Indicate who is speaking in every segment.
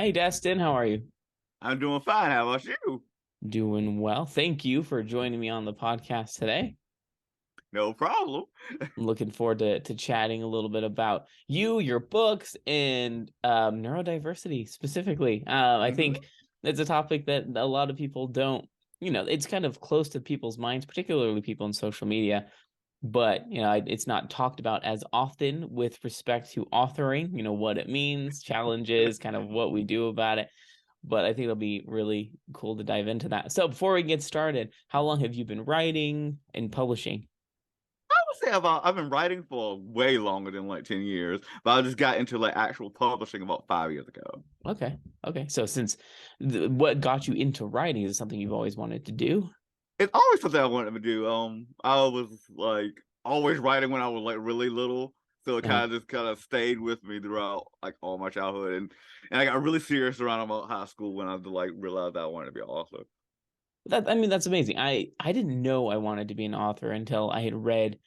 Speaker 1: Hey, Deston, how are you?
Speaker 2: I'm doing fine. How about you?
Speaker 1: Doing well. Thank you for joining me on the podcast today.
Speaker 2: No problem.
Speaker 1: I'm looking forward to chatting a little bit about you, your books, and neurodiversity specifically. I
Speaker 2: Hmm.
Speaker 1: think it's a topic that a lot of people don't, it's kind of close to people's minds, particularly people in social media. But, it's not talked about as often with respect to authoring, what it means, challenges, kind of what we do about it. But I think it'll be really cool to dive into that. So before we get started, how long have you been writing and publishing?
Speaker 2: I would say I've been writing for way longer than like 10 years, but I just got into like actual publishing about 5 years ago.
Speaker 1: Okay. Okay. So since what got you into writing is it something you've always wanted to do?
Speaker 2: It's always something I wanted to do. I was like always writing when I was like really little. So it
Speaker 1: Uh,
Speaker 2: kind of stayed with me throughout like all my childhood, and I got really serious around about high school when I like realized that I wanted to be an author.
Speaker 1: I mean, that's amazing. I didn't know I wanted to be an author until I had read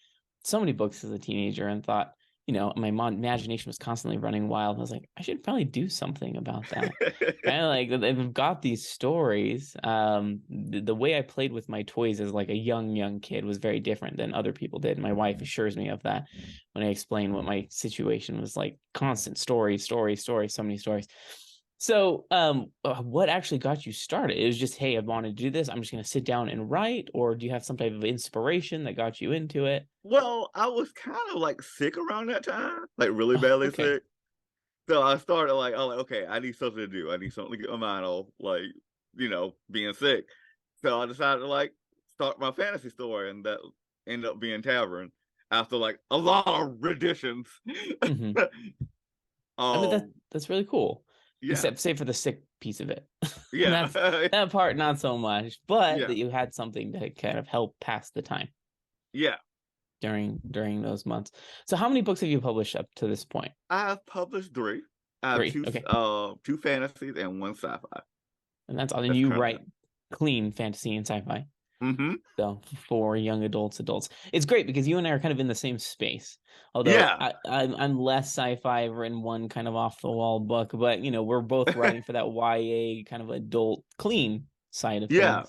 Speaker 1: so many books as a teenager and thought, imagination was constantly running wild. I was like, I should probably do something about that. Kind of like they've got these stories. The way I played with my toys as like a young kid was very different than other people did. My wife assures me of that when I explain what my situation was like. Constant story, so many stories. So, what actually got you started? It was just, hey, I want to do this. I'm just going to sit down and write, or do you have some type of inspiration that got you into it?
Speaker 2: Well, I was kind of like sick around that time, like really badly
Speaker 1: Okay.
Speaker 2: sick. So I started like, I was like, okay, I need something to do. I need something to get my mind off, like, being sick. So I decided to like start my fantasy story, and that ended up being Tavern after like a lot of renditions.
Speaker 1: Hmm. I mean,
Speaker 2: um,
Speaker 1: that's really cool,
Speaker 2: yeah,
Speaker 1: except say for the sick piece of it. That's
Speaker 2: yeah,
Speaker 1: that part, not so much, but
Speaker 2: yeah,
Speaker 1: that you had something to kind of help pass the time
Speaker 2: yeah.
Speaker 1: during those months. So, how many books have you published up to this point?
Speaker 2: I have published three. I have
Speaker 1: Three. Okay,
Speaker 2: two fantasies and one sci-fi.
Speaker 1: and that's all. And
Speaker 2: That's
Speaker 1: you
Speaker 2: currently.
Speaker 1: write clean fantasy and sci-fi.
Speaker 2: Mm-hmm.
Speaker 1: So for young adults, it's great because you and I are kind of in the same space. Although
Speaker 2: Yeah,
Speaker 1: I'm less sci-fi. I've written one kind of off the wall book, but we're both writing for that YA kind of adult clean side of
Speaker 2: yeah,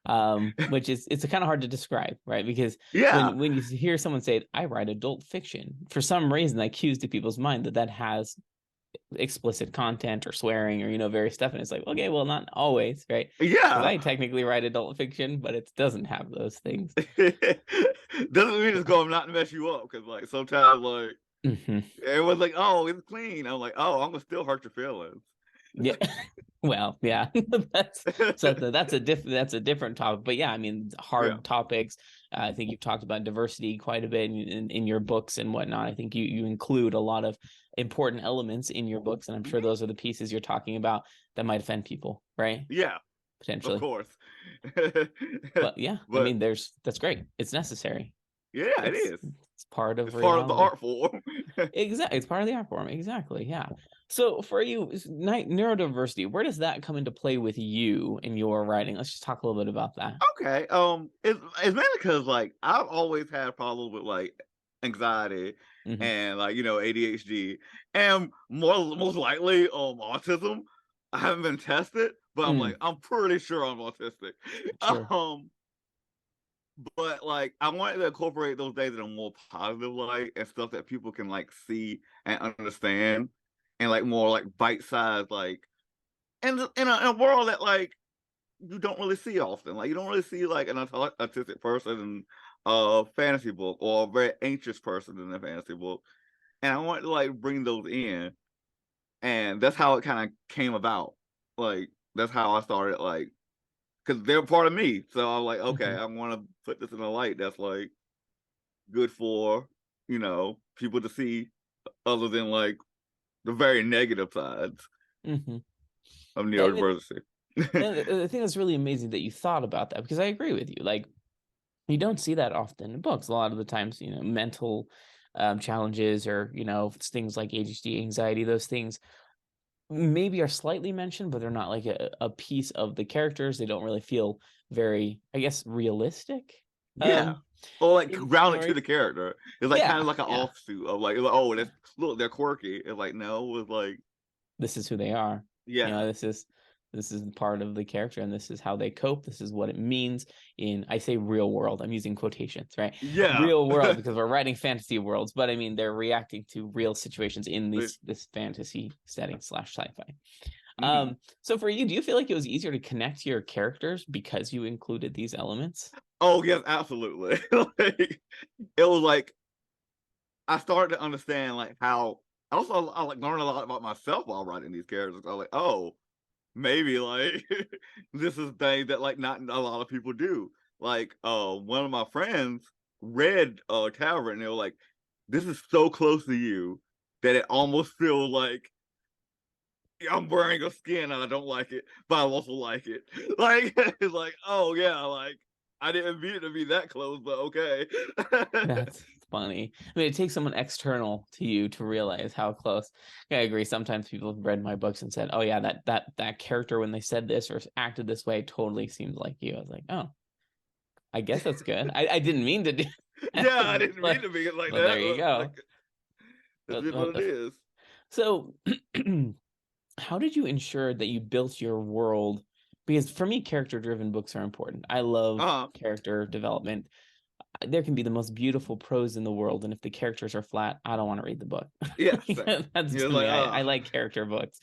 Speaker 1: things. Which is it's kind of hard to describe, right? Because
Speaker 2: yeah.
Speaker 1: when you hear someone say, "I write adult fiction," for some reason that cues to people's mind that has explicit content or swearing or various stuff, and it's like, okay, well, not always, right? Because
Speaker 2: Yeah.
Speaker 1: I technically write adult fiction, but it doesn't have those things.
Speaker 2: Doesn't mean it's going not to mess you up because like sometimes like
Speaker 1: Hmm.
Speaker 2: everyone's like, oh, it's clean. I'm like, oh, I'm gonna still hurt your feelings.
Speaker 1: Yeah. Well, yeah, that's a different topic, but yeah, I mean,
Speaker 2: Yeah.
Speaker 1: hard topics. I think you've talked about diversity quite a bit in your books and whatnot. I think you include a lot of important elements in your books, and I'm sure
Speaker 2: Mhm.
Speaker 1: those are the pieces you're talking about that might offend people, right?
Speaker 2: Yeah, of
Speaker 1: Potentially.
Speaker 2: course.
Speaker 1: But yeah, I
Speaker 2: But
Speaker 1: mean, that's great. It's necessary.
Speaker 2: yeah, it
Speaker 1: It's
Speaker 2: is.
Speaker 1: it's part of
Speaker 2: It's part of the
Speaker 1: reality.
Speaker 2: art form.
Speaker 1: Exactly, it's part of the art form. Exactly, yeah. So for you, neurodiversity, where does that come into play with you in your writing? Let's just talk a little bit about that.
Speaker 2: Okay. It's mainly because like I've always had problems with like anxiety
Speaker 1: Hmm.
Speaker 2: and like ADHD and most likely autism. I haven't been tested, but I'm like
Speaker 1: Mm,
Speaker 2: I'm pretty sure I'm autistic.
Speaker 1: sure.
Speaker 2: Um, but like I wanted to incorporate those days in a more positive light and stuff that people can like see and understand, and like more like bite sized like in a world that like you don't really see often. Like you don't really see like an autistic person in a fantasy book or a very anxious person in a fantasy book. And I wanted to like bring those in, and that's how it kind of came about. Like that's how I started. Like because they're part of me, so I'm like, okay,
Speaker 1: Hmm.
Speaker 2: I want to put this in a light that's like good for people to see, other than like the very negative sides
Speaker 1: Hmm.
Speaker 2: of
Speaker 1: And,
Speaker 2: neurodiversity.
Speaker 1: the thing that's really amazing that you thought about that because I agree with you. Like you don't see that often in books. A lot of the times, mental challenges or things like ADHD, anxiety, those things maybe are slightly mentioned, but they're not like a piece of the characters. They don't really feel very, I guess, realistic.
Speaker 2: Yeah.
Speaker 1: Um,
Speaker 2: Or like
Speaker 1: in
Speaker 2: grounded to
Speaker 1: story.
Speaker 2: the character. It's like kind of
Speaker 1: Yeah,
Speaker 2: like an
Speaker 1: yeah.
Speaker 2: offsuit of like, oh, that's look, they're quirky. It's like no, it's like
Speaker 1: This is who they are.
Speaker 2: Yeah.
Speaker 1: This is part of the character, and this is how they cope. This is what it means in, I say real world, I'm using quotations, right?
Speaker 2: Yeah.
Speaker 1: Real world, because we're writing fantasy worlds, but I mean they're reacting to real situations in this fantasy setting slash sci-fi.
Speaker 2: Mhm.
Speaker 1: So for you, do you feel like it was easier to connect to your characters because you included these elements?
Speaker 2: Oh yes, absolutely. Like, it was like I started to understand like how also I like learned a lot about myself while writing these characters. I was like, oh, maybe like this is a thing that like not a lot of people do. Like one of my friends read Calvert and they were like, this is so close to you that it almost feels like I'm wearing a skin and I don't like it, but I also like it. Like it's like, oh yeah, like I didn't mean it to be that close, but okay.
Speaker 1: That's funny. I mean, it takes someone external to you to realize how close. Yeah, I agree. Sometimes people have read my books and said, "Oh yeah, that character when they said this or acted this way totally seemed like you." I was like, "Oh, I guess that's good. I didn't mean to do that,
Speaker 2: Yeah, I didn't mean
Speaker 1: but
Speaker 2: to be like
Speaker 1: there
Speaker 2: that.
Speaker 1: you
Speaker 2: But
Speaker 1: go."
Speaker 2: like it is what it is.
Speaker 1: So, how did you ensure that you built your world? Because for me, character-driven books are important. I love
Speaker 2: Uh-huh.
Speaker 1: character development. There can be the most beautiful prose in the world, and if the characters are flat, I don't want to read the book.
Speaker 2: Yeah, same.
Speaker 1: That's
Speaker 2: You're
Speaker 1: to
Speaker 2: like,
Speaker 1: me. I like character books.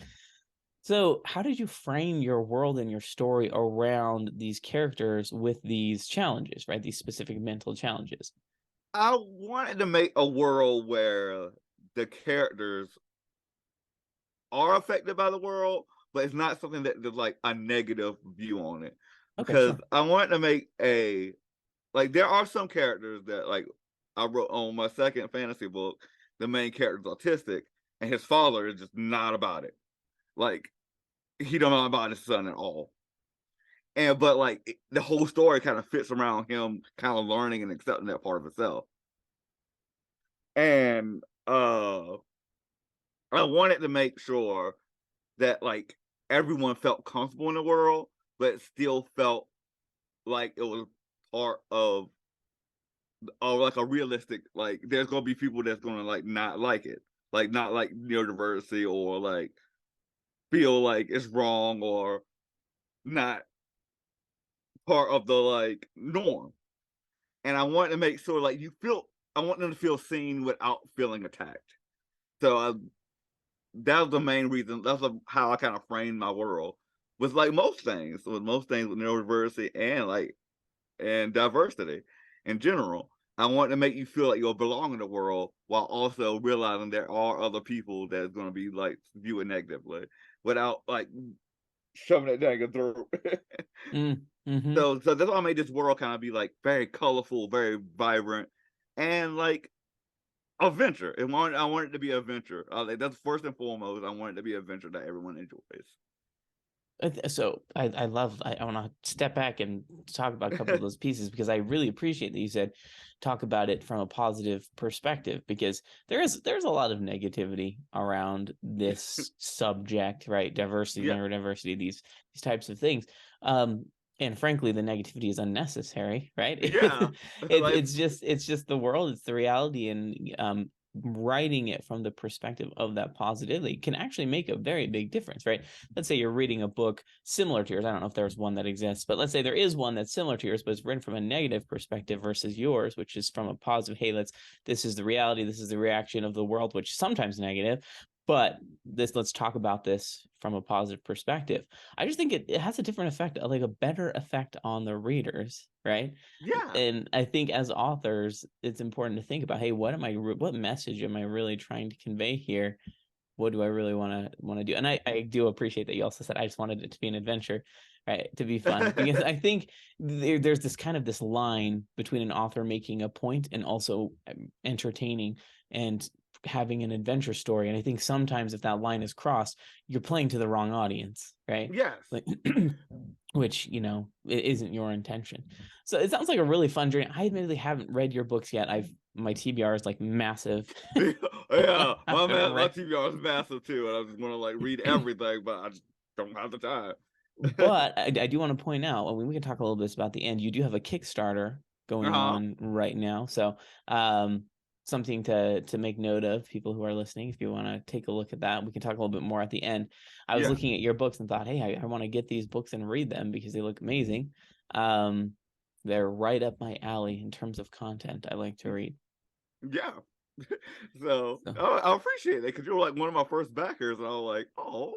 Speaker 1: So how did you frame your world and your story around these characters with these challenges, right? These specific mental challenges.
Speaker 2: I wanted to make a world where the characters are affected by the world, but it's not something that there's like a negative view on it.
Speaker 1: Okay,
Speaker 2: Because
Speaker 1: sure.
Speaker 2: I wanted to make a like there are some characters that like I wrote on my second fantasy book, the main character is autistic, and his father is just not about it. Like he don't know about his son at all. And but like the whole story kind of fits around him kind of learning and accepting that part of himself. And I wanted to make sure that like everyone felt comfortable in the world, but still felt like it was part of like a realistic like there's gonna be people that's gonna like not like it, like not like neurodiversity or like feel like it's wrong or not part of the like norm. And I want to make sure like you feel I want them to feel seen without feeling attacked. So that was the main reason. That's how I kind of framed my world. With like most things with neurodiversity and like and diversity in general. I want to make you feel like you belong in the world while also realizing there are other people that's going to be like view it negatively without like shoving it down your throat.
Speaker 1: Mm-hmm.
Speaker 2: So that's why I made this world kind of be like very colorful, very vibrant, and like adventure. I want it to be adventure. Like, that's first and foremost. I want it to be adventure that everyone enjoys.
Speaker 1: So I want to step back and talk about a couple of those pieces because I really appreciate that you said talk about it from a positive perspective because there's a lot of negativity around this subject, right? Diversity,
Speaker 2: Yeah,
Speaker 1: neurodiversity, these types of things. Um, and frankly, the negativity is unnecessary, right?
Speaker 2: yeah. Like
Speaker 1: It's just the world, it's the reality, and writing it from the perspective of that positivity can actually make a very big difference, right? Let's say you're reading a book similar to yours. I don't know if there's one that exists, but let's say there is one that's similar to yours, but it's written from a negative perspective versus yours, which is from a positive. Hey, this is the reality. This is the reaction of the world, which is sometimes negative, but let's talk about this from a positive perspective. I just think it has a different effect, like a better effect on the readers, right?
Speaker 2: yeah,
Speaker 1: And I think as authors, it's important to think about, hey, what message am I really trying to convey here? What do I really want to do? And I do appreciate that you also said I just wanted it to be an adventure, right? To be fun. Because I think there's this kind of this line between an author making a point and also entertaining and having an adventure story. And I think sometimes if that line is crossed, you're playing to the wrong audience, right?
Speaker 2: yes.
Speaker 1: Like which, it isn't your intention. So it sounds like a really fun journey. I admittedly haven't read your books yet. My TBR is like massive.
Speaker 2: Yeah,
Speaker 1: I haven't
Speaker 2: my
Speaker 1: read
Speaker 2: TBR is massive too, and I just want to like read everything, but I just don't have the time.
Speaker 1: But I do want to point out, and we can talk a little bit about the end. You do have a Kickstarter going
Speaker 2: Uh-huh.
Speaker 1: on right now. So, um, something to make note of, people who are listening. If you want to take a look at that, we can talk a little bit more at the end. I was
Speaker 2: Yeah.
Speaker 1: looking at your books and thought, hey, I want to get these books and read them because they look amazing. Um, they're right up my alley in terms of content I like to read.
Speaker 2: Yeah. So
Speaker 1: So
Speaker 2: I appreciate it because you were like one of my first backers, and I was like, oh,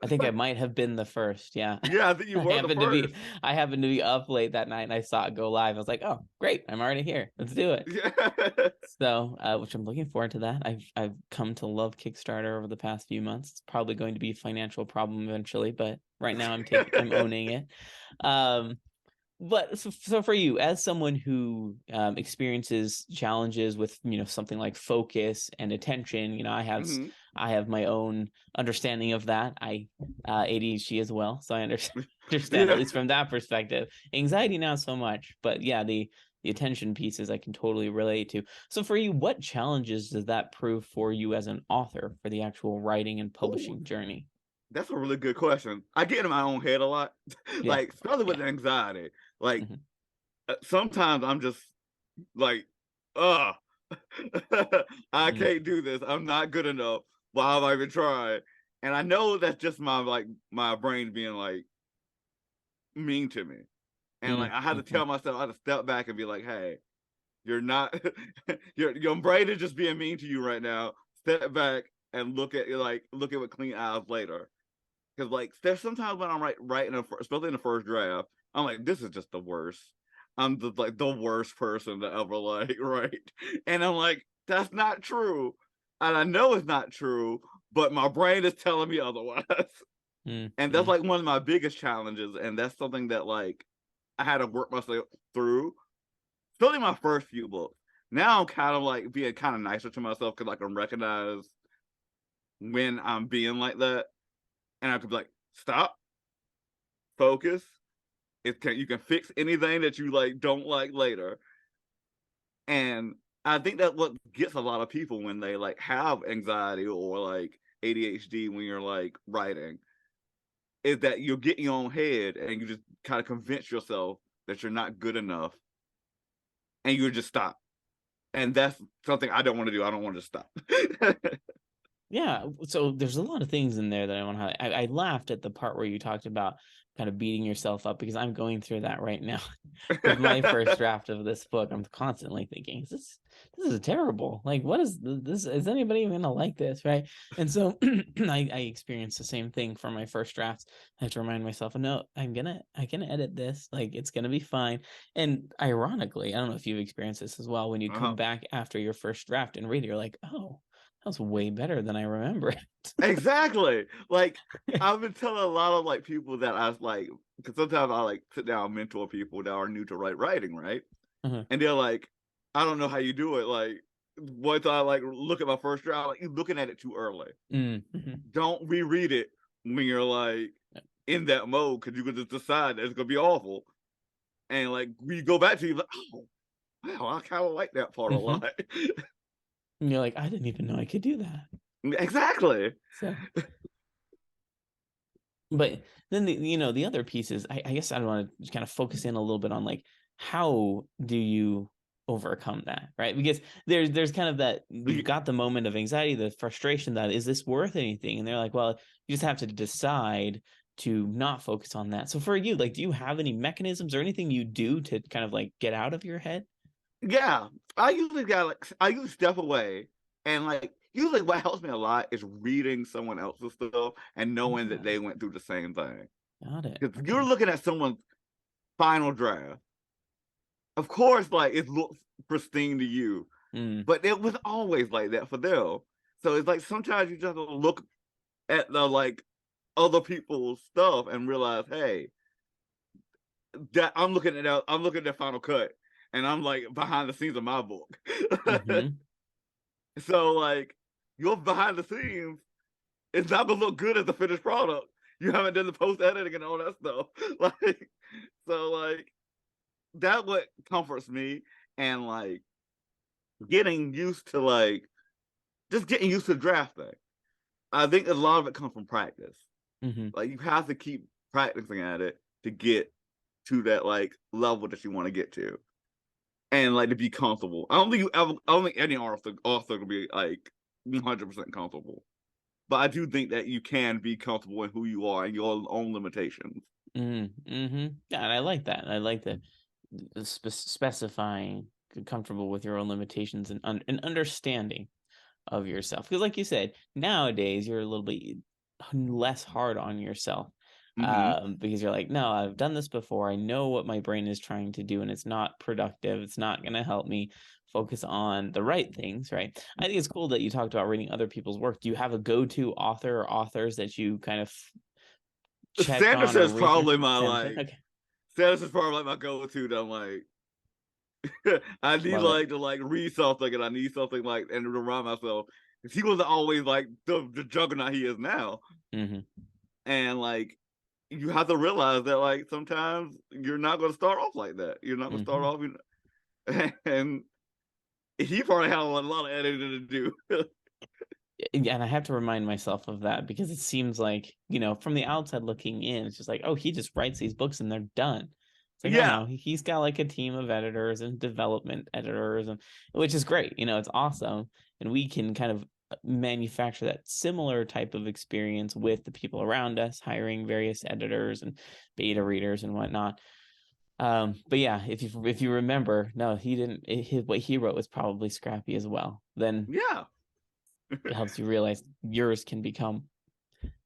Speaker 1: I think I might have been the first. Yeah.
Speaker 2: yeah, I think you
Speaker 1: I
Speaker 2: were the
Speaker 1: happened to be
Speaker 2: first.
Speaker 1: I happened to be up late that night and I saw it go live. I was like, oh, great, I'm already here. Let's do it.
Speaker 2: Yeah.
Speaker 1: So, which I'm looking forward to that. I've come to love Kickstarter over the past few months. It's probably going to be a financial problem eventually, but right now I'm owning it. Um, but so for you, as someone who experiences challenges with something like focus and attention,
Speaker 2: Hmm.
Speaker 1: I have my own understanding of that. I ADHD as well, so I understand at
Speaker 2: Yeah.
Speaker 1: least from that perspective. Anxiety not so much, but yeah, the attention pieces I can totally relate to. So for you, what challenges does that prove for you as an author for the actual writing and
Speaker 2: Oh,
Speaker 1: publishing journey?
Speaker 2: that's a really good question. I get in my own head a lot,
Speaker 1: Yeah,
Speaker 2: like especially with
Speaker 1: yeah.
Speaker 2: anxiety. Like
Speaker 1: Hmm.
Speaker 2: sometimes I'm just like, ugh, I
Speaker 1: Mm,
Speaker 2: can't do this. I'm not good enough. Why have I even tried? And I know that's just my brain being like mean to me. And like
Speaker 1: mm,
Speaker 2: I had to
Speaker 1: mhm.
Speaker 2: tell myself, I had to step back and be like, hey, you're not your brain is just being mean to you right now. Step back and look at with clean eyes later. Because like there's sometimes when I'm writing, especially in the first draft, I'm like, this is just the worst. I'm the worst person to ever like write, and I'm like, that's not true, and I know it's not true, but my brain is telling me otherwise,
Speaker 1: Mm,
Speaker 2: and that's
Speaker 1: mm,
Speaker 2: like one of my biggest challenges, and that's something that like I had to work myself through. Still in my first few books. Now I'm kind of like being kind of nicer to myself because I can recognize when I'm being like that, and I could be like, stop, focus. You can fix anything that you like don't like later. And I think that's what gets a lot of people when they like have anxiety or like ADHD when you're like writing is that you get in your own head and you just kind of convince yourself that you're not good enough and you just stop. And that's something I don't want to do. I don't want to stop.
Speaker 1: yeah. So there's a lot of things in there that I want to highlight. I laughed at the part where you talked about kind of beating yourself up because I'm going through that right now with my first draft of this book. I'm constantly thinking, this is terrible. Like, what is this? Is anybody even gonna like this, right? And so I experienced the same thing for my first drafts. I have to remind myself, no, I can edit this. Like, it's gonna be fine. And ironically, I don't know if you've experienced this as well. When you come
Speaker 2: Uh-huh.
Speaker 1: back after your first draft and read, you're like, oh, that was way better than I remember.
Speaker 2: Exactly. Like I've been telling a lot of like people that I was like, because sometimes I like sit down and mentor people that are new to writing, right?
Speaker 1: Uh-huh.
Speaker 2: And they're like, I don't know how you do it. Like once I like look at my first draft, like you're looking at it too early.
Speaker 1: Mm-hmm.
Speaker 2: Don't reread it when you're like in that mode because you can just decide that it's gonna be awful. And like we go back to you like, oh wow, I kind of like that part a
Speaker 1: Mm-hmm.
Speaker 2: lot.
Speaker 1: And you're like, I didn't even know I could do that.
Speaker 2: Exactly.
Speaker 1: So, but then the other piece is, I guess I want to kind of focus in a little bit on like how do you overcome that, right? Because there's kind of that you've got the moment of anxiety, the frustration that is this worth anything, and they're like, well, you just have to decide to not focus on that. So for you, like, do you have any mechanisms or anything you do to kind of like get out of your head?
Speaker 2: Yeah, I usually step away and like usually what helps me a lot is reading someone else's stuff and knowing that
Speaker 1: Okay,
Speaker 2: they went through the same thing.
Speaker 1: got it.
Speaker 2: Because you're
Speaker 1: Okay.
Speaker 2: looking at someone's final draft. Of course, like it looks pristine to you,
Speaker 1: Mm,
Speaker 2: but it was always like that for them. So it's like sometimes you just look at the like other people's stuff and realize, hey, that I'm looking at their final cut and I'm like behind the scenes of my book.
Speaker 1: mm-hmm.
Speaker 2: So like your behind the scenes is not gonna look good as the finished product. You haven't done the post editing and all that stuff. Like so like that what comforts me and like getting used to like just getting used to drafting. I think a lot of it comes from practice.
Speaker 1: Mm-hmm.
Speaker 2: Like you have to keep practicing at it to get to that like level that you want to get to. and like to be comfortable. I don't think any author can be like 100% comfortable. But I do think that you can be comfortable in who you are and your own limitations.
Speaker 1: Mm-hmm. Yeah, and I like that. I like the specifying comfortable with your own limitations and understanding of yourself. Because, like you said, nowadays you're a little bit less hard on yourself,
Speaker 2: Mm-hmm.
Speaker 1: because you're like, no, I've done this before. I know what my brain is trying to do, and it's not productive. It's not going to help me focus on the right things, right? I think it's cool that you talked about reading other people's work. Do you have a go-to author or authors that you kind of check on or
Speaker 2: Sanderson's
Speaker 1: read through?
Speaker 2: probably my
Speaker 1: Sanderson?
Speaker 2: like
Speaker 1: Okay.
Speaker 2: Sanderson's probably like my go-to that I'm like I need
Speaker 1: Love it.
Speaker 2: like to like read something and I need something like and to remind myself because he wasn't always like the juggernaut he is now.
Speaker 1: Mm-hmm.
Speaker 2: And like you have to realize that like sometimes you're not going to start off like that. You're not going to start
Speaker 1: Mm-hmm.
Speaker 2: off and he probably had a lot of editing to do.
Speaker 1: Yeah, and I have to remind myself of that because it seems like, from the outside looking in, it's just like, oh, he just writes these books and they're done. It's like, oh
Speaker 2: Yeah.
Speaker 1: no, he's got like a team of editors and development editors, and which is great. It's awesome. And we can kind of manufacture that similar type of experience with the people around us, hiring various editors and beta readers and whatnot. But yeah, if you remember, no, he didn't. What he wrote was probably scrappy as well. Then
Speaker 2: Yeah.
Speaker 1: it helps you realize yours can become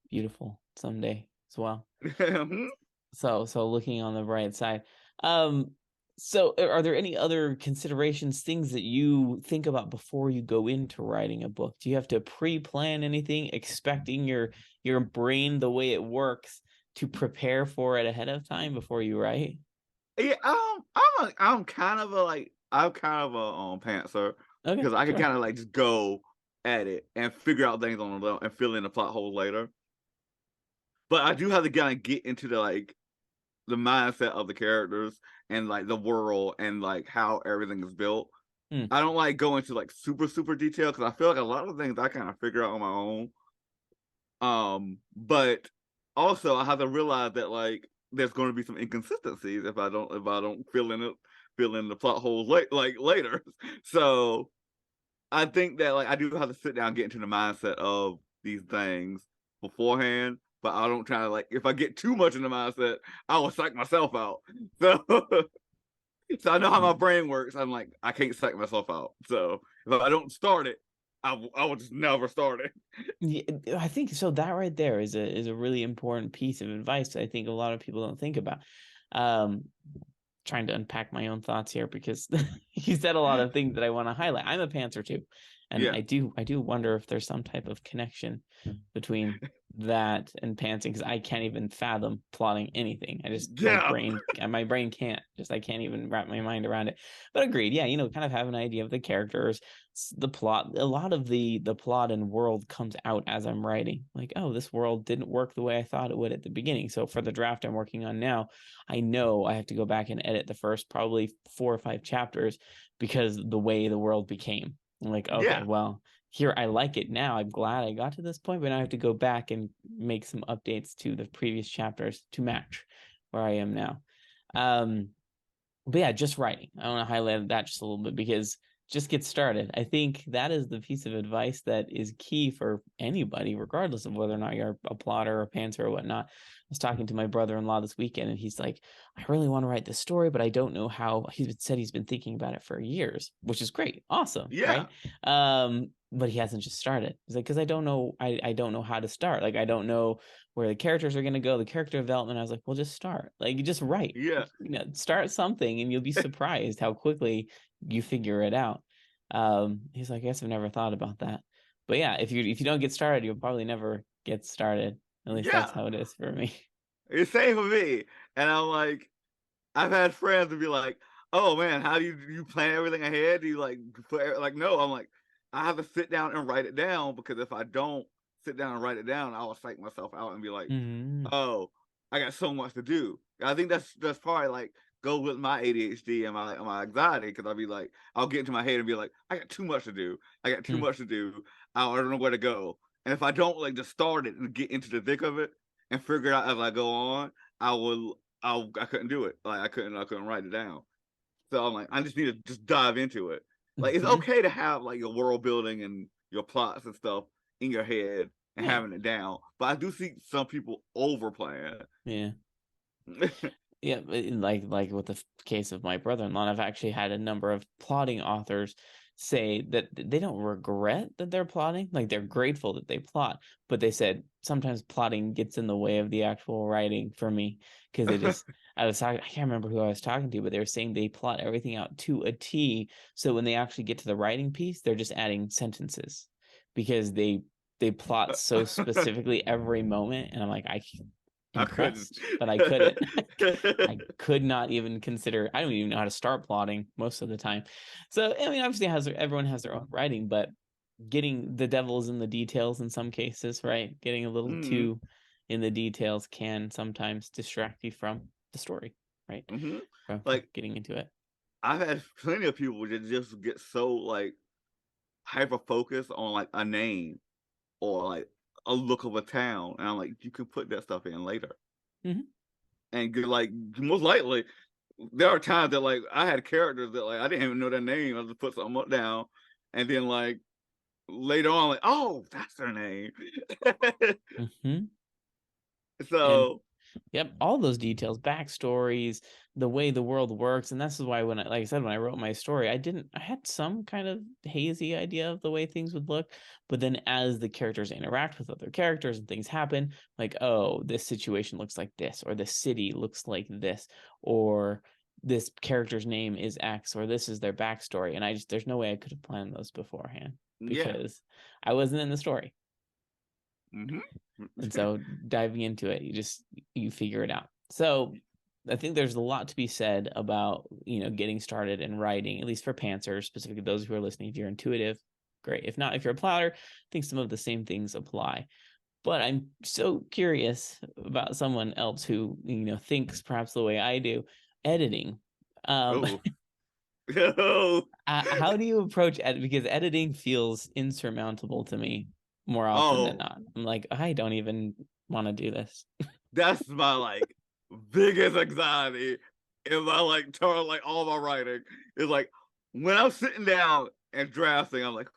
Speaker 1: beautiful someday as well. So looking on the bright side. Um, so are there any other considerations, things that you think about before you go into writing a book? Do you have to pre-plan anything, expecting your brain the way it works to prepare for it ahead of time before you write?
Speaker 2: Yeah, I'm kind of a pantser
Speaker 1: Okay,
Speaker 2: because I can
Speaker 1: sure.
Speaker 2: kind of like just go at it and figure out things on the own and fill in the plot holes later. But I do have to kind of get into the mindset of the characters and like the world and like how everything is built.
Speaker 1: Hmm.
Speaker 2: I don't like go into like super detail because I feel like a lot of things I kind of figure out on my own. But also I have to realize that like there's going to be some inconsistencies if I don't fill in the plot holes like later. So I think that like I do have to sit down and get into the mindset of these things beforehand. But I don't try to like if I get too much in the mindset, I will psych myself out. So so I know how my brain works. I'm like I can't psych myself out. So if I don't start it, I will just never start it.
Speaker 1: Yeah, I think so. That right there is a really important piece of advice I think a lot of people don't think about. Um, Trying to unpack my own thoughts here because you said a lot of things that I want to highlight. I'm a pantser too, and
Speaker 2: Yeah.
Speaker 1: I do wonder if there's some type of connection between that and pantsing because I can't even fathom plotting anything. I just
Speaker 2: Yeah.
Speaker 1: my brain can't just I can't even wrap my mind around it. But agreed, yeah, kind of have an idea of the characters, the plot. A lot of the plot and world comes out as I'm writing. Like, oh, this world didn't work the way I thought it would at the beginning. So for the draft I'm working on now, I know I have to go back and edit the first probably 4 or 5 chapters because the way the world became. I'm like, okay,
Speaker 2: Yeah.
Speaker 1: well, here I like it now. I'm glad I got to this point, but now I have to go back and make some updates to the previous chapters to match where I am now. Um, but yeah, just writing. I want to highlight that just a little bit because just get started. I think that is the piece of advice that is key for anybody, regardless of whether or not you're a plotter or a pantser or whatnot. I was talking to my brother-in-law this weekend, and he's like, "I really want to write this story, but I don't know how." He's been thinking about it for years, which is great, awesome,
Speaker 2: Yeah.
Speaker 1: right? But he hasn't just started. He's like, "Because I don't know, I don't know how to start. Like, I don't know where the characters are going to go, the character development." I was like, well, just start. Like, you just write.
Speaker 2: Yeah.
Speaker 1: Start something, and you'll be surprised how quickly you figure it out. He's like, I guess I've never thought about that. But yeah, if you don't get started, you'll probably never get started. At least that's
Speaker 2: Yeah.
Speaker 1: how it is for me.
Speaker 2: It's same for me. And I'm like, I've had friends to be like, "Oh man, how do you plan everything ahead? Do you like like no?" I'm like, I have to sit down and write it down because if I don't sit down and write it down, I will psych myself out and be like,
Speaker 1: Mm-hmm.
Speaker 2: "Oh, I got so much to do." I think that's probably like go with my ADHD and my anxiety because I'll be like, I'll get into my head and be like, I got too much to do. I got too much to do. I don't know where to go. And if I don't like just start it and get into the thick of it and figure it out as I go on, I will I couldn't do it. Like I couldn't write it down. So I'm like, I just need to just dive into it. Like it's
Speaker 1: Hmm.
Speaker 2: okay to have like your world building and your plots and stuff in your head and
Speaker 1: Yeah.
Speaker 2: having it down. But I do see some people overplaying
Speaker 1: Yeah.
Speaker 2: it.
Speaker 1: Yeah, like with the case of my brother-in-law, I've actually had a number of plotting authors say that they don't regret that they're plotting, like they're grateful that they plot, but they said sometimes plotting gets in the way of the actual writing for me because they just I was talking, I can't remember who I was talking to, but they were saying they plot everything out to a T, so when they actually get to the writing piece, they're just adding sentences because they plot so specifically every moment, and I'm like,
Speaker 2: I couldn't.
Speaker 1: impressed, but I couldn't. I could not even consider. I don't even know how to start plotting most of the time. So I mean, obviously, everyone has their own writing, but getting the devil's in the details in some cases, right? Getting a little
Speaker 2: Hmm.
Speaker 1: too in the details can sometimes distract you from the story, right?
Speaker 2: Hmm.
Speaker 1: From
Speaker 2: Like
Speaker 1: getting into it.
Speaker 2: I've had plenty of people that just get so like hyper focused on like a name or like a look of a town, and I'm like, you can put that stuff in later,
Speaker 1: Hmm.
Speaker 2: and get like most likely. There are times that like I had characters that like I didn't even know their name. I just put something up down, and then like later on, like, oh, that's their name.
Speaker 1: Hmm. And
Speaker 2: So,
Speaker 1: yep, all those details, backstories, the way the world works, and this is why when like I said, when I wrote my story, I had some kind of hazy idea of the way things would look, but then as the characters interact with other characters and things happen, like, oh, this situation looks like this, or the city looks like this, or this character's name is X, or this is their backstory, and there's no way I could have planned those beforehand
Speaker 2: yeah.
Speaker 1: because I wasn't in the story.
Speaker 2: Hmm.
Speaker 1: And so diving into it, you figure it out. So I think there's a lot to be said about, getting started in writing, at least for pantsers, specifically those who are listening. If you're intuitive, great. If not, if you're a plotter, I think some of the same things apply. But I'm so curious about someone else who, thinks perhaps the way I do, editing. Um,
Speaker 2: Oh. Oh.
Speaker 1: how do you approach edit? Because editing feels insurmountable to me more often than
Speaker 2: Oh,
Speaker 1: not. I'm like, I don't even want to do this.
Speaker 2: that's my like biggest anxiety in my like turn like all my writing is like when I'm sitting down and drafting, I'm like,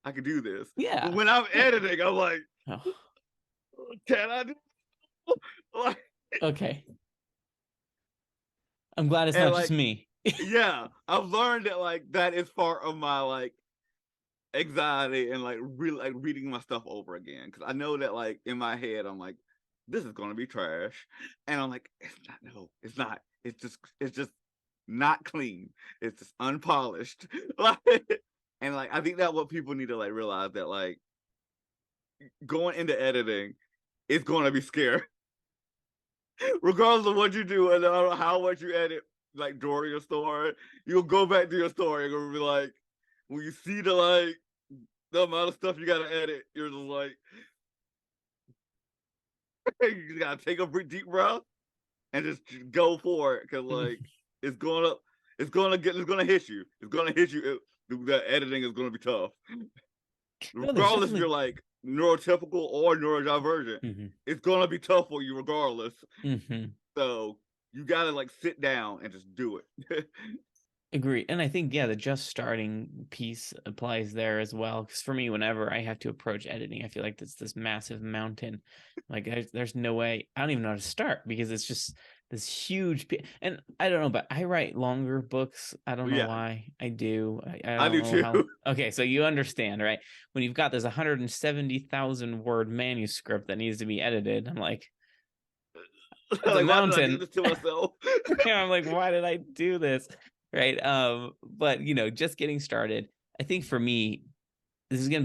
Speaker 2: I can do this. But
Speaker 1: Yeah.
Speaker 2: when I'm
Speaker 1: Yeah.
Speaker 2: editing, I'm like,
Speaker 1: Oh,
Speaker 2: can I do like
Speaker 1: okay. I'm glad it's
Speaker 2: and
Speaker 1: not just
Speaker 2: like
Speaker 1: me.
Speaker 2: yeah, I've learned that like that is part of my like anxiety and like really like reading my stuff over again because I know that like in my head I'm like this is gonna be trash, and I'm like it's not. No, it's not. It's just not clean. It's just unpolished. Like, and like I think that what people need to like realize that like going into editing is going to be scary, regardless of what you do and how much you edit. Like during your story, you'll go back to your story and you'll be like, when you see the amount of stuff you gotta edit, you're just like, you gotta take a deep breath and just go for it because like it's gonna it's gonna hit you. It's gonna hit you. The editing is gonna be tough,
Speaker 1: No, there's
Speaker 2: regardless if you're
Speaker 1: definitely.
Speaker 2: like neurotypical or neurodivergent.
Speaker 1: Hmm.
Speaker 2: It's gonna be tough for you regardless.
Speaker 1: Hmm.
Speaker 2: So you gotta like sit down and just do it.
Speaker 1: Agree. And I think, yeah, the just starting piece applies there as well. Because for me, whenever I have to approach editing, I feel like it's this massive mountain. Like there's no way, I don't even know how to start because it's just this huge. And I don't know, but I write longer books. I don't know
Speaker 2: Yeah,
Speaker 1: why I do. I
Speaker 2: I
Speaker 1: don't
Speaker 2: do
Speaker 1: know
Speaker 2: too.
Speaker 1: how. Okay, so you understand, right? When you've got this 170,000 word manuscript that needs to be edited, I'm like, that's a
Speaker 2: Like, why did I do
Speaker 1: mountain.
Speaker 2: this to myself?
Speaker 1: Yeah, I'm like, why did I do this? Right. But just getting started. I think for me, this is gonna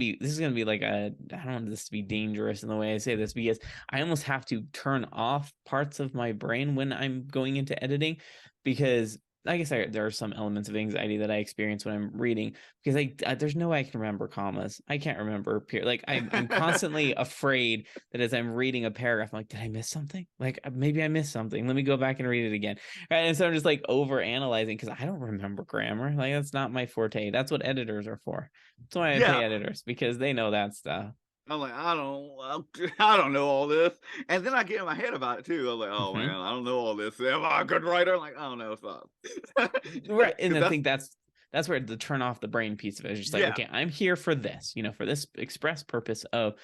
Speaker 1: be like I don't want this to be dangerous in the way I say this because I almost have to turn off parts of my brain when I'm going into editing because I guess there are some elements of anxiety that I experience when I'm reading because there's no way I can remember commas. I can't remember like I'm constantly afraid that as I'm reading a paragraph, I'm like, did I miss something? Like maybe I missed something. Let me go back and read it again. Right. And so I'm just like over analyzing because I don't remember grammar. Like that's not my forte. That's what editors are for. That's why I pay
Speaker 2: Yeah,
Speaker 1: editors because they know that stuff.
Speaker 2: I'm like, I don't know all this. And then I get in my head about it too. I'm like, oh
Speaker 1: Hmm.
Speaker 2: man, I don't know all this. Am I a good writer? I'm like, I don't know, stop.
Speaker 1: Right. And
Speaker 2: Because
Speaker 1: I think that's where the turn off the brain piece of it is just like,
Speaker 2: yeah,
Speaker 1: okay, I'm here for this, for this express purpose of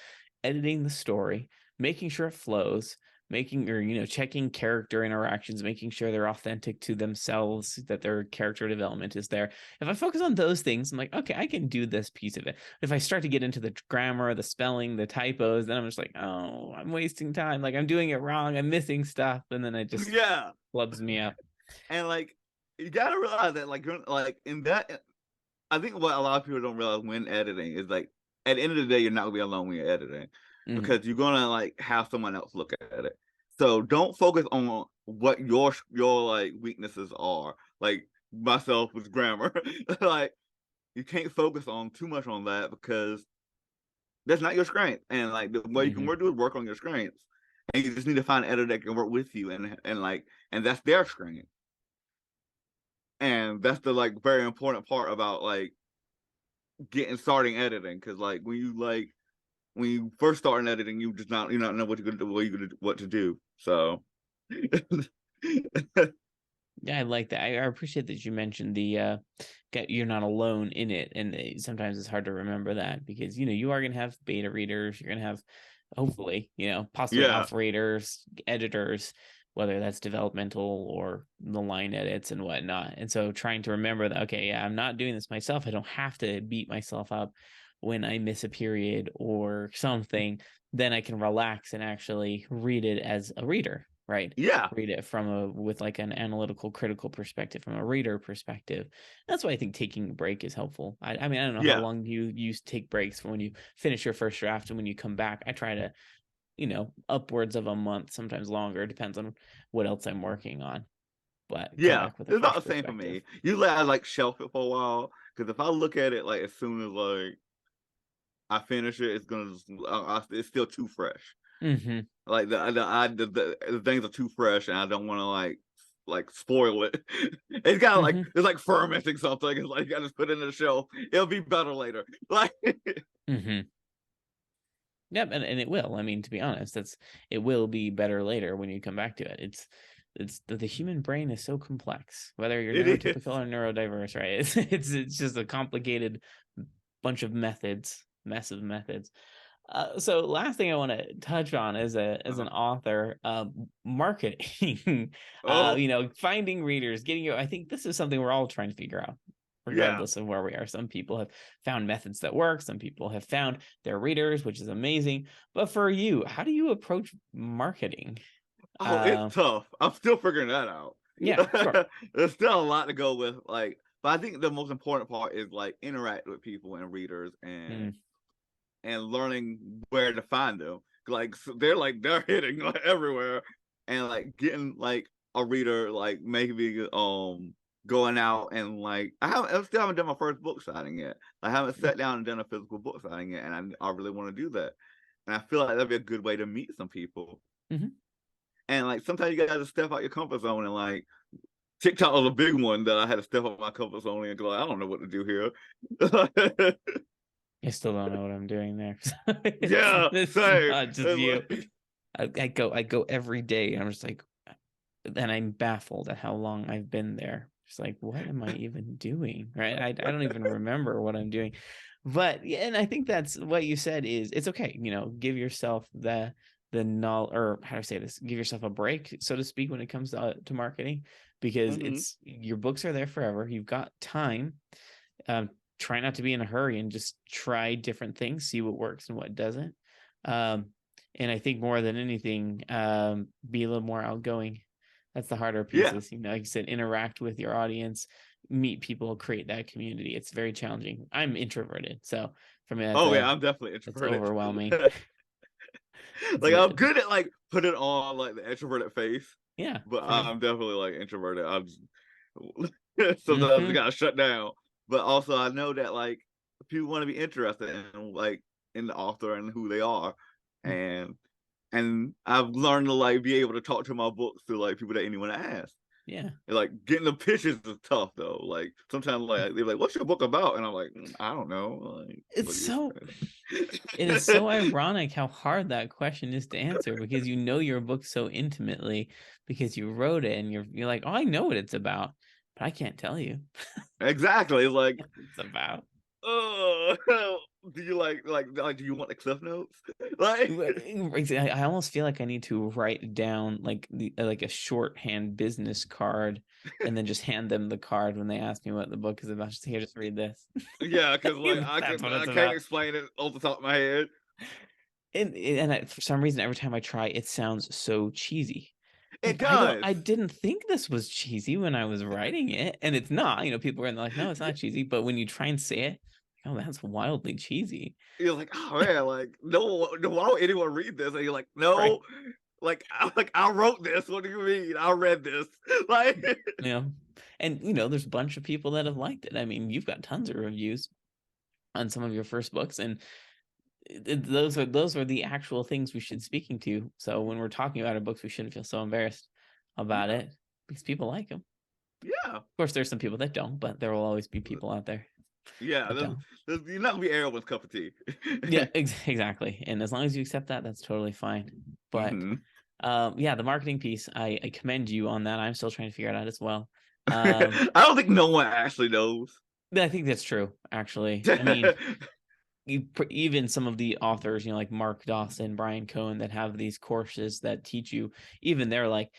Speaker 1: editing the story, making sure it flows, making or checking character interactions, making sure they're authentic to themselves, that their character development is there. If I focus on those things, I'm like, okay, I can do this piece of it. If I start to get into the grammar, the spelling, the typos, then I'm just like, oh, I'm wasting time. Like I'm doing it wrong. I'm missing stuff. And then it just
Speaker 2: yeah.
Speaker 1: flubs me up.
Speaker 2: And like you gotta realize that like in that I think what a lot of people don't realize when editing is like at the end of the day you're not gonna be alone when you're editing
Speaker 1: Mhm.
Speaker 2: because you're gonna like have someone else look at it. So don't focus on what your like weaknesses are. Like myself with grammar. Like you can't focus on too much on that because that's not your strength. And like the way you can
Speaker 1: Mhm.
Speaker 2: work on your strengths. And you just need to find an editor that can work with you and that's their strength. And that's the like very important part about like starting editing because like when you first start editing you not know what you're gonna do what to do so
Speaker 1: Yeah, I like that. I appreciate that you mentioned the you're not alone in it, and sometimes it's hard to remember that because you are gonna have beta readers, you're gonna have hopefully possibly
Speaker 2: yeah
Speaker 1: alpha readers, editors, whether that's developmental or the line edits and whatnot. And so trying to remember that okay, yeah, I'm not doing this myself. I don't have to beat myself up when I miss a period or something. Then I can relax and actually read it as a reader, right?
Speaker 2: yeah
Speaker 1: Read it from with like an analytical critical perspective, from a reader perspective. That's why I think taking a break is helpful. I mean, I don't know how
Speaker 2: yeah
Speaker 1: long you take breaks when you finish your first draft and when you come back. I try to upwards of a month, sometimes longer, depends on what else I'm working on, but come
Speaker 2: yeah
Speaker 1: back with a
Speaker 2: it's not
Speaker 1: fresh
Speaker 2: the same for
Speaker 1: perspective.
Speaker 2: me usually I like shelf it for a while because if I look at it like as soon as like I finish it it's gonna it's still too fresh
Speaker 1: Mm-hmm.
Speaker 2: like the things are too fresh and I don't want to like spoil it. It's got like
Speaker 1: Mm-hmm.
Speaker 2: it's like fermenting something. It's like I just put it in the shelf. It'll be better later. Like
Speaker 1: Mm-hmm. Yep, and it will. I mean, to be honest, it will be better later when you come back to it. It's the human brain is so complex, whether you're
Speaker 2: it
Speaker 1: neurotypical
Speaker 2: is.
Speaker 1: or neurodiverse, right? It's just a complicated bunch of methods, mess of methods. So last thing I want to touch on as an
Speaker 2: Uh-huh.
Speaker 1: author, marketing,
Speaker 2: Oh
Speaker 1: finding readers, getting you. I think this is something we're all trying to figure out,
Speaker 2: yeah.
Speaker 1: regardless of where we are. Some people have found methods that work. Some people have found their readers, which is amazing. But for you, how do you approach marketing?
Speaker 2: Oh, it's
Speaker 1: Uh,
Speaker 2: tough. I'm still figuring that out.
Speaker 1: yeah, sure.
Speaker 2: There's still a lot to go with. Like, but I think the most important part is like interact with people and readers
Speaker 1: Mm,
Speaker 2: and learning where to find them. Like so they're hitting like everywhere, and like getting like a reader like maybe going out and like I still haven't done my first book signing yet. I haven't
Speaker 1: mm,
Speaker 2: sat down and done a physical book signing yet, and I really want to do that. And I feel like that'd be a good way to meet some people.
Speaker 1: mhm.
Speaker 2: And like sometimes you gotta step out your comfort zone and like TikTok was a big one that I had to step out my comfort zone and go, like, I don't know what to do here.
Speaker 1: I still don't know what I'm doing there.
Speaker 2: Yeah,
Speaker 1: It's
Speaker 2: same.
Speaker 1: not just you.
Speaker 2: It's like,
Speaker 1: I go every day, and I'm just like, and I'm baffled at how long I've been there. Just like, what am I even doing? Right? I don't even remember what I'm doing. But yeah, and I think that's what you said is it's okay. Give yourself the null or how do I say this? Give yourself a break, so to speak, when it comes to marketing, because
Speaker 2: mhm.
Speaker 1: it's your books are there forever. You've got time. Um, Try not to be in a hurry and just try different things, see what works and what doesn't. Um, and I think more than anything, be a little more outgoing. That's the harder
Speaker 2: Yeah.
Speaker 1: pieces. Like you said, interact with your audience, meet people, create that community. It's very challenging. I'm introverted, so for me,
Speaker 2: Oh yeah, I'm definitely
Speaker 1: that's
Speaker 2: introverted.
Speaker 1: overwhelming. It's
Speaker 2: Like I'm
Speaker 1: a,
Speaker 2: good at like put it on like the introverted face,
Speaker 1: yeah,
Speaker 2: but
Speaker 1: for me.
Speaker 2: I'm definitely like introverted. I'm just, sometimes I
Speaker 1: Hmm.
Speaker 2: gotta shut down. But also I know that like people want to be interested in like in the author and who they are. And I've learned to like be able to talk to my books to like people that anyone asks.
Speaker 1: Yeah.
Speaker 2: And, like getting the pitches is tough though. Like sometimes like they're like, "What's your book about?" And I'm like, I don't know. Like,
Speaker 1: It's
Speaker 2: what do you
Speaker 1: so It is
Speaker 2: expect?"
Speaker 1: so ironic how hard that question is to answer because you know your book so intimately because you wrote it and you're like, oh, I know what it's about, but I can't tell you
Speaker 2: Exactly. Like,
Speaker 1: what it's about.
Speaker 2: oh, do you like do you want the cliff notes? Like,
Speaker 1: I almost feel like I need to write down like like a shorthand business card and then just hand them the card when they ask me what the book is about. Just here, just read this.
Speaker 2: yeah, because like
Speaker 1: That's what
Speaker 2: I
Speaker 1: it's
Speaker 2: can't
Speaker 1: about.
Speaker 2: explain it off the top of my head.
Speaker 1: For some reason, every time I try, it sounds so cheesy.
Speaker 2: It
Speaker 1: Like
Speaker 2: does.
Speaker 1: I didn't think this was cheesy when I was writing it, and it's not. People are in there like, no, it's not cheesy. But when you try and say it, oh, that's wildly cheesy,
Speaker 2: You're like, oh man, like no, why would anyone read this? And you're like,
Speaker 1: right?
Speaker 2: no, I wrote this. What do you mean? I read this. Like,
Speaker 1: Yeah, and there's a bunch of people that have liked it. I mean, you've got tons of reviews on some of your first books, and those are the actual things we should be speaking to. So when we're talking about our books, we shouldn't feel so embarrassed about
Speaker 2: yeah,
Speaker 1: it because people like them.
Speaker 2: yeah,
Speaker 1: Of course, there's some people that don't, but there will always be people out there
Speaker 2: yeah.
Speaker 1: that don't.
Speaker 2: You're not gonna be everyone's cup of tea.
Speaker 1: Yeah, exactly. And as long as you accept that, that's totally fine. But
Speaker 2: Hmm.
Speaker 1: yeah, the marketing piece, I commend you on that. I'm still trying to figure it out as well.
Speaker 2: I don't think no one actually knows.
Speaker 1: But I think that's true, actually. I mean, even some of the authors, like Mark Dawson, Brian Cohen, that have these courses that teach you, even they're like,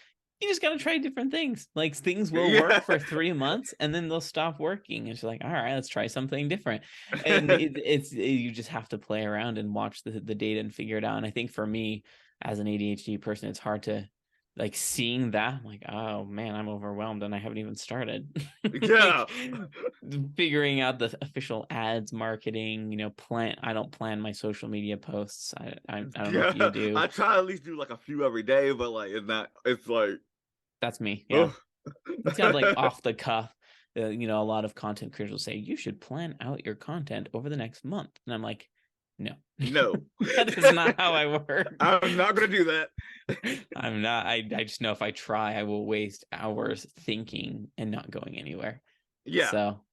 Speaker 1: you just got to try different things. Like things will
Speaker 2: Yeah.
Speaker 1: work for 3 months and then they'll stop working. It's like, all right, let's try something different. And you just have to play around and watch the data and figure it out. And I think for me as an ADHD person, it's hard to like seeing that. I'm like, oh man, I'm overwhelmed and I haven't even started.
Speaker 2: Yeah.
Speaker 1: Like figuring out the official ads, marketing, I don't plan my social media posts. I don't know if you
Speaker 2: Yeah.
Speaker 1: do.
Speaker 2: I try to at least do like a few every day, but like it's not. It's like,
Speaker 1: That's me. Yeah.
Speaker 2: oh.
Speaker 1: It's kind of like off the cuff. A lot of content creators will say you should plan out your content over the next month. And I'm like, no,
Speaker 2: No.
Speaker 1: that is not how I work.
Speaker 2: I'm not gonna do that.
Speaker 1: I'm not. I just know if I try, I will waste hours thinking and not going anywhere.
Speaker 2: Yeah.
Speaker 1: So,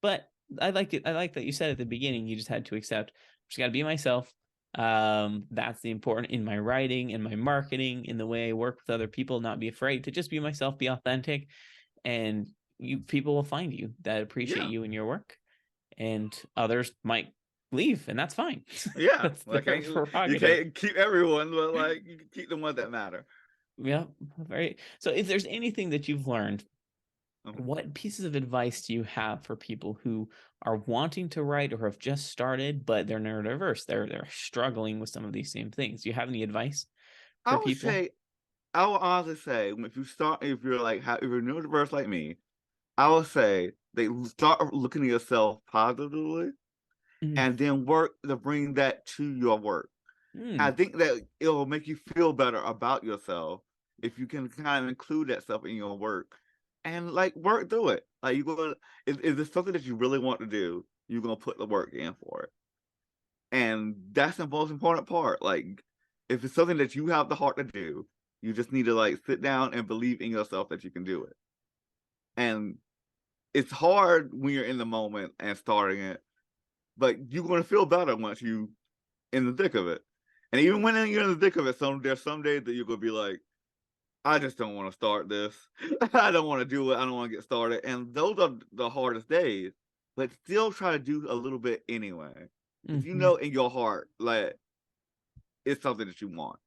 Speaker 1: but I like it. I like that you said at the beginning, you just had to accept, just got to be myself. That's the important in my writing, in my marketing, in the way I work with other people, not be afraid to just be myself, be authentic. And people will find you that appreciate
Speaker 2: Yeah.
Speaker 1: you and your work. And others might leave, and that's fine.
Speaker 2: Yeah.
Speaker 1: That's their
Speaker 2: Like you
Speaker 1: prerogative.
Speaker 2: can't keep everyone, but like you can keep the ones that matter.
Speaker 1: Yeah. Very. So if there's anything that you've learned,
Speaker 2: Mhm.
Speaker 1: what pieces of advice do you have for people who are wanting to write or have just started, but they're neurodiverse? They're struggling with some of these same things. Do you have any advice
Speaker 2: I
Speaker 1: for
Speaker 2: would
Speaker 1: people?
Speaker 2: say, I would honestly say, if you're like, if you're neurodiverse like me, I would say they start looking at yourself positively
Speaker 1: Mm,
Speaker 2: and then work to bring that to your work. I
Speaker 1: mm,
Speaker 2: think that it'll make you feel better about yourself if you can kind of include that stuff in your work and like work through it. Like you're gonna, is this something that you really want to do? You're gonna put the work in for it, and that's the most important part. Like if it's something that you have the heart to do, you just need to like sit down and believe in yourself that you can do it. And it's hard when you're in the moment and starting it, but you're gonna feel better once you in the thick of it. And even when you're in the thick of it, there's some days that you're gonna be like, I just don't want to start this. I don't want to do it. I don't want to get started. And those are the hardest days. But still try to do a little bit anyway. Because you
Speaker 1: hmm
Speaker 2: know in your heart, like it's something that you want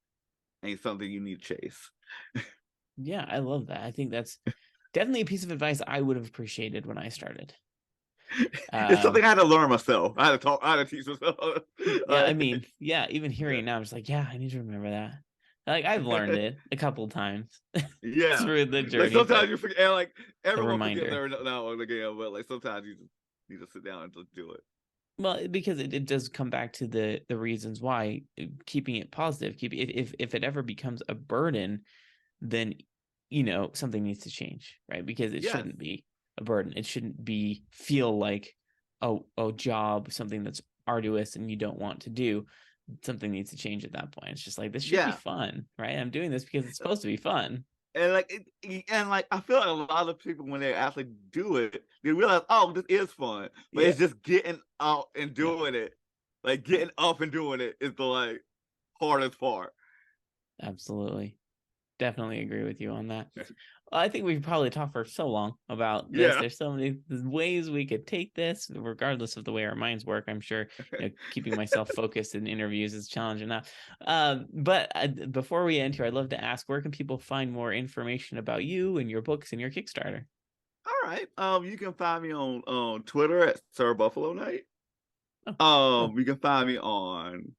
Speaker 2: and it's something you need to chase.
Speaker 1: Yeah, I love that. I think that's definitely a piece of advice I would have appreciated when I started.
Speaker 2: It's
Speaker 1: Um,
Speaker 2: something I had to learn myself. I had to teach myself.
Speaker 1: yeah, I mean, yeah, even hearing it now, I'm just like, yeah, I need to remember that. Like I've learned
Speaker 2: yeah.
Speaker 1: it a couple times
Speaker 2: Yeah.
Speaker 1: through the
Speaker 2: Like
Speaker 1: journey, but
Speaker 2: sometimes you forget, and like
Speaker 1: a
Speaker 2: everyone forgets
Speaker 1: reminder.
Speaker 2: every now and again, but like sometimes you just need to sit down and just do it.
Speaker 1: Well, because it does come back to the reasons why keeping it positive, keep if it ever becomes a burden, then something needs to change, right? Because it
Speaker 2: Yes.
Speaker 1: shouldn't be a burden. It shouldn't be feel like a job, something that's arduous and you don't want to do. Something needs to change at that point. It's just like this should be
Speaker 2: Yeah.
Speaker 1: fun, right? I'm doing this because it's supposed to be fun.
Speaker 2: And like I feel like a lot of people when they actually do it, they realize, oh, this is fun. But
Speaker 1: Yeah.
Speaker 2: it's just getting out and
Speaker 1: Yeah.
Speaker 2: doing it. Like getting up and doing it is the like hardest part.
Speaker 1: Absolutely. Definitely agree with you on that. I think we've probably talked for so long about this.
Speaker 2: Yeah.
Speaker 1: There's so many ways we could take this, regardless of the way our minds work. I'm sure, keeping myself focused in interviews is challenging enough. But before we end here, I'd love to ask, where can people find more information about you and your books and your Kickstarter?
Speaker 2: All right. You can find me on Twitter at Sir Buffalo Night.
Speaker 1: Oh, cool.
Speaker 2: You can find me on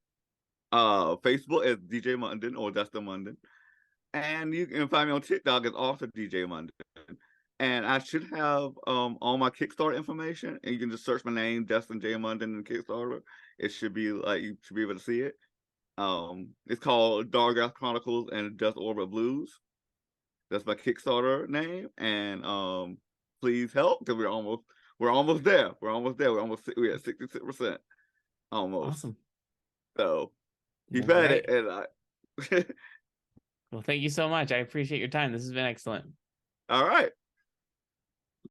Speaker 2: Facebook as DJ Munden or Deston Munden. And you can find me on TikTok as also DJ Munden. And I should have all my Kickstarter information, and you can just search my name, Deston J. Munden, in Kickstarter. It should be like you should be able to see it. It's called Dark Gas Chronicles and Dust Orbit Blues. That's my Kickstarter name, and please help because we're almost there. We're at 66% almost.
Speaker 1: Awesome.
Speaker 2: So
Speaker 1: Well,
Speaker 2: keep at it,
Speaker 1: great.
Speaker 2: and I.
Speaker 1: Well, thank you so much. I appreciate your time. This has been excellent.
Speaker 2: All right.